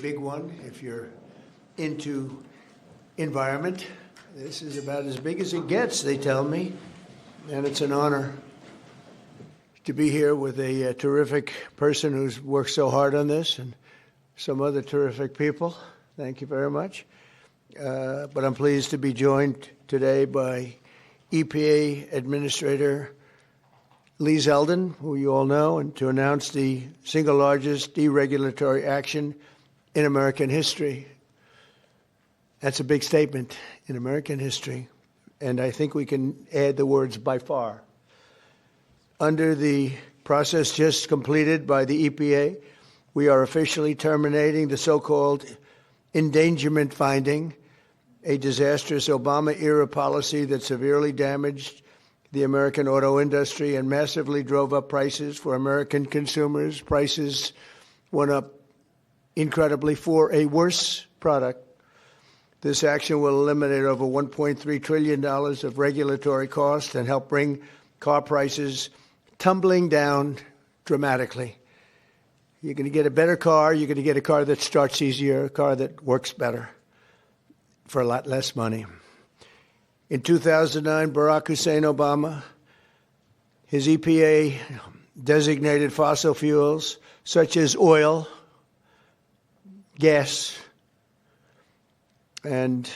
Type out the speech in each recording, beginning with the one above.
Big one if you're into environment. This is about as big as it gets, they tell me, and it's an honor to be here with a terrific person who's worked so hard on this and some other terrific people. Thank you very much. But I'm pleased to be joined today by EPA Administrator Lee Zeldin, who you all know, and to announce the single largest deregulatory action in American history. That's a big statement in American history, and I think we can add the words by far. Under the process just completed by the EPA, we are officially terminating the so-called endangerment finding, a disastrous Obama-era policy that severely damaged the American auto industry and massively drove up prices for American consumers. Prices went up incredibly for a worse product. This action will eliminate over $1.3 trillion of regulatory costs and help bring car prices tumbling down dramatically. You're going to get a better car. You're going to get a car that starts easier, a car that works better for a lot less money. In 2009, Barack Hussein Obama, his EPA designated fossil fuels such as oil, gas, and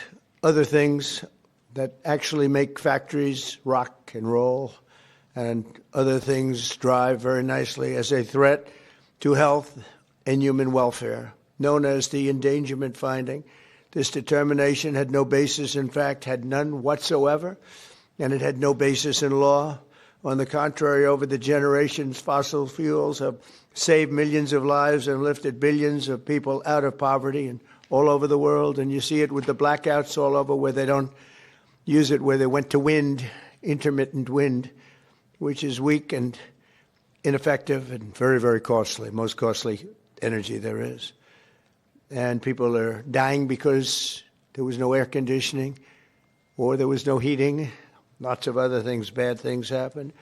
other things that actually make factories rock and roll and other things drive very nicely as a threat to health and human welfare, known as the endangerment finding. This determination had no basis, in fact, had none whatsoever, and it had no basis in law. On the contrary, over the generations, fossil fuels have saved millions of lives and lifted billions of people out of poverty and all over the world. And you see it with the blackouts all over where they don't use it, where they went to wind, intermittent wind, which is weak and ineffective and very, very costly, most costly energy there is. And people are dying because there was no air conditioning or there was no heating. Lots of other things, bad things happened.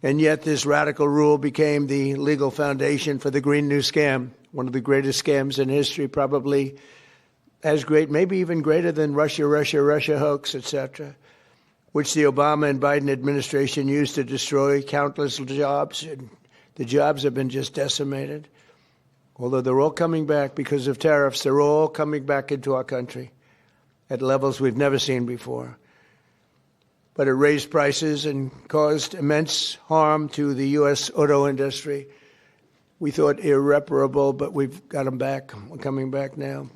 And yet this radical rule became the legal foundation for the Green New Scam, one of the greatest scams in history, probably as great, maybe even greater than Russia hoax, etc., which the Obama and Biden administration used to destroy countless jobs. And the jobs have been just decimated. Although they're all coming back because of tariffs, they're all coming back into our country at levels we've never seen before. But it raised prices and caused immense harm to the U.S. auto industry. We thought irreparable, but we've got them back. We're coming back now.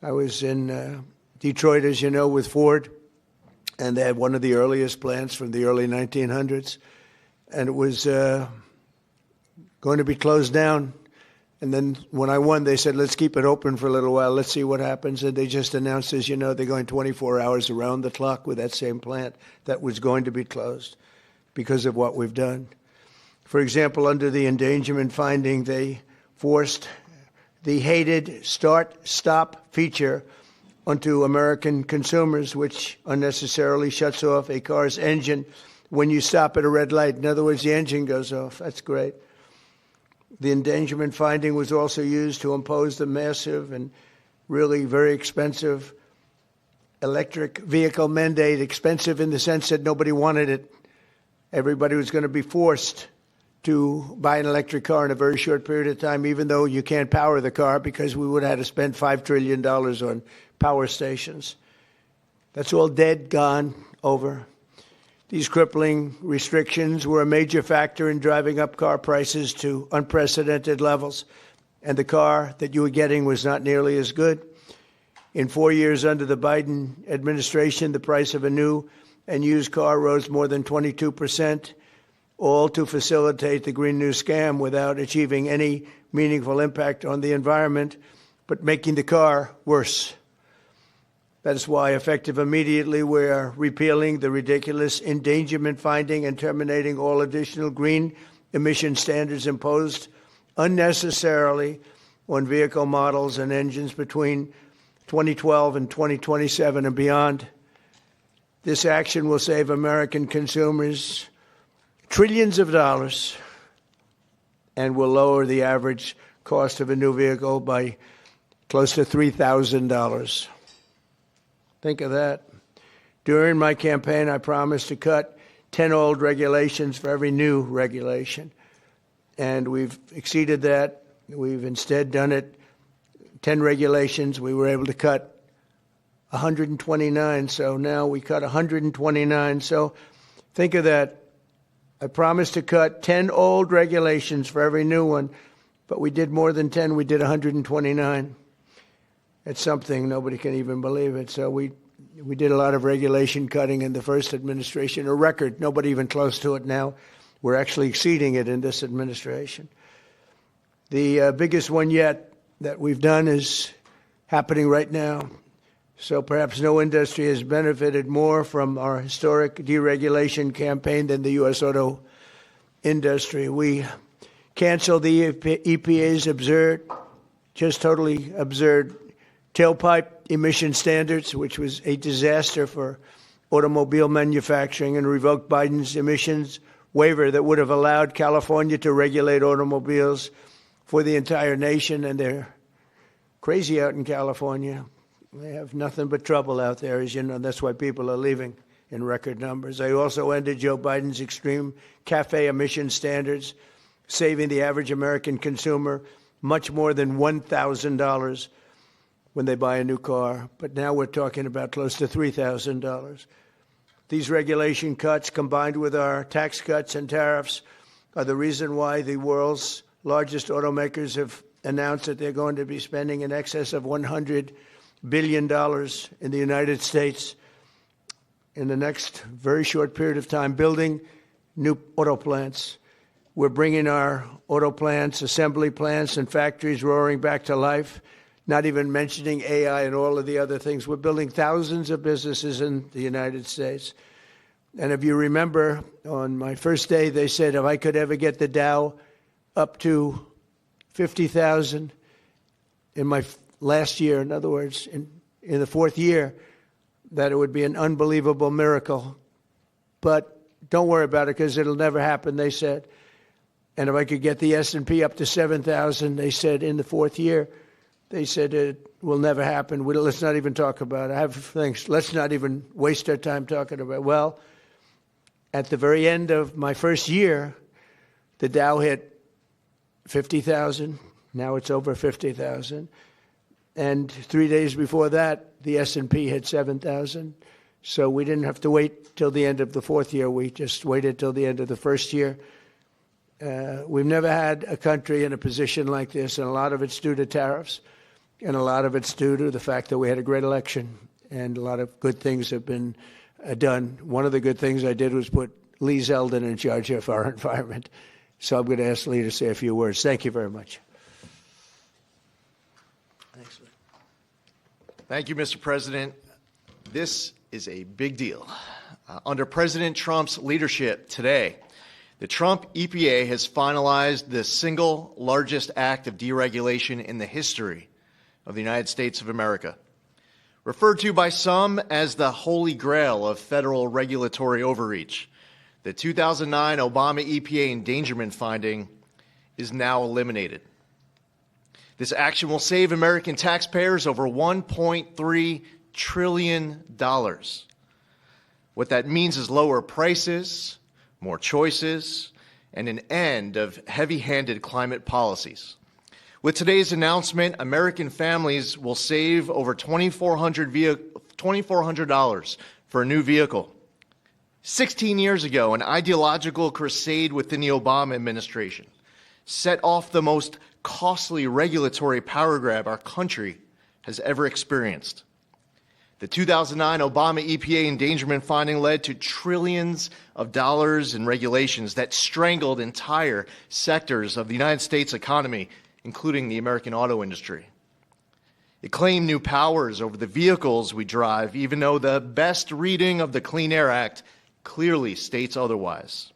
I was in Detroit, as you know, with Ford, and they had one of the earliest plants from the early 1900s, and it was going to be closed down. And then when I won, they said, let's keep it open for a little while. Let's see what happens. And they just announced, as you know, they're going 24 hours around the clock with that same plant that was going to be closed because of what we've done. For example, under the endangerment finding, they forced the hated start-stop feature onto American consumers, which unnecessarily shuts off a car's engine when you stop at a red light. In other words, the engine goes off. That's great. The endangerment finding was also used to impose the massive and really very expensive electric vehicle mandate, expensive in the sense that nobody wanted it. Everybody was going to be forced to buy an electric car in a very short period of time, even though you can't power the car because we would have had to spend $5 trillion on power stations. That's all dead, gone, over. These crippling restrictions were a major factor in driving up car prices to unprecedented levels, and the car that you were getting was not nearly as good. In 4 years under the Biden administration, the price of a new and used car rose more than 22%, all to facilitate the Green New Scam without achieving any meaningful impact on the environment, but making the car worse. That is why, effective immediately, we are repealing the ridiculous endangerment finding and terminating all additional green emission standards imposed unnecessarily on vehicle models and engines between 2012 and 2027 and beyond. This action will save American consumers trillions of dollars and will lower the average cost of a new vehicle by close to $3,000. Think of that. During my campaign, I promised to cut 10 old regulations for every new regulation. And we've exceeded that. We've instead done it 10 regulations. We were able to cut 129. So now we cut 129. So think of that. I promised to cut 10 old regulations for every new one, but we did more than 10. We did 129. It's something. Nobody can even believe it. So we did a lot of regulation cutting in the first administration, a record, nobody even close to it now. We're actually exceeding it in this administration. The biggest one yet that we've done is happening right now. So perhaps no industry has benefited more from our historic deregulation campaign than the U.S. auto industry. We canceled the EPA's absurd, just totally absurd, tailpipe emission standards, which was a disaster for automobile manufacturing, and revoked Biden's emissions waiver that would have allowed California to regulate automobiles for the entire nation. And they're crazy out in California. They have nothing but trouble out there, as you know. That's why people are leaving in record numbers. I also ended Joe Biden's extreme CAFE emission standards, saving the average American consumer much more than $1,000 when they buy a new car. But now we're talking about close to $3,000. These regulation cuts, combined with our tax cuts and tariffs, are the reason why the world's largest automakers have announced that they're going to be spending in excess of $100 billion in the United States in the next very short period of time, building new auto plants. We're bringing our auto plants, assembly plants, and factories roaring back to life, not even mentioning AI and all of the other things. We're building thousands of businesses in the United States. And if you remember, on my first day, they said if I could ever get the Dow up to 50,000 in my last year, in other words, in the fourth year, that it would be an unbelievable miracle. But don't worry about it, because it'll never happen, they said. And if I could get the S&P up to 7,000, they said in the fourth year, they said it will never happen. Let's not even talk about it. I have things. Let's not even waste our time talking about it. Well, at the very end of my first year, the Dow hit 50,000. Now it's over 50,000. And 3 days before that, the S&P hit 7,000. So we didn't have to wait till the end of the fourth year. We just waited till the end of the first year. We've never had a country in a position like this, and a lot of it's due to tariffs. And a lot of it's due to the fact that we had a great election, and a lot of good things have been done. One of the good things I did was put Lee Zeldin in charge of our environment. So I'm going to ask Lee to say a few words. Thank you very much. Thanks, Lee. Thank you, Mr. President. This is a big deal. Under President Trump's leadership today, the Trump EPA has finalized the single largest act of deregulation in the history of the United States of America. Referred to by some as the holy grail of federal regulatory overreach, the 2009 Obama EPA endangerment finding is now eliminated. This action will save American taxpayers over $1.3 trillion. What that means is lower prices, more choices, and an end of heavy-handed climate policies. With today's announcement, American families will save over $2,400 for a new vehicle. 16 years ago, an ideological crusade within the Obama administration set off the most costly regulatory power grab our country has ever experienced. The 2009 Obama EPA endangerment finding led to trillions of dollars in regulations that strangled entire sectors of the United States economy, including the American auto industry. It claimed new powers over the vehicles we drive, even though the best reading of the Clean Air Act clearly states otherwise.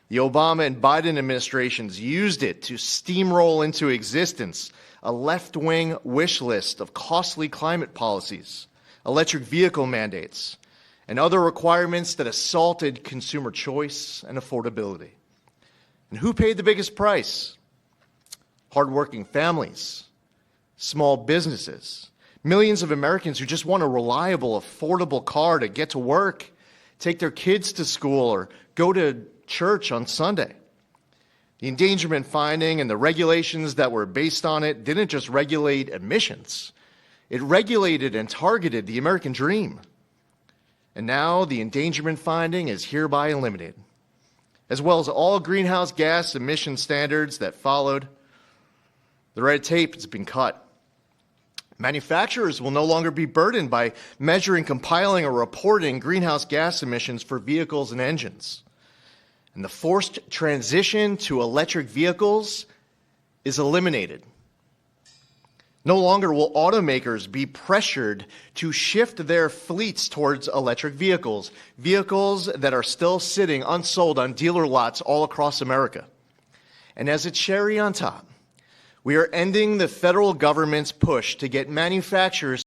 The Obama and Biden administrations used it to steamroll into existence a left-wing wish list of costly climate policies, electric vehicle mandates, and other requirements that assaulted consumer choice and affordability. And who paid the biggest price? Hardworking families, small businesses, millions of Americans who just want a reliable, affordable car to get to work, take their kids to school, or go to church on Sunday. The endangerment finding and the regulations that were based on it didn't just regulate emissions. It regulated and targeted the American dream. And now the endangerment finding is hereby eliminated, as well as all greenhouse gas emission standards that followed. The red tape has been cut. Manufacturers will no longer be burdened by measuring, compiling, or reporting greenhouse gas emissions for vehicles and engines. And the forced transition to electric vehicles is eliminated. No longer will automakers be pressured to shift their fleets towards electric vehicles, vehicles that are still sitting unsold on dealer lots all across America. And as a cherry on top, we are ending the federal government's push to get manufacturers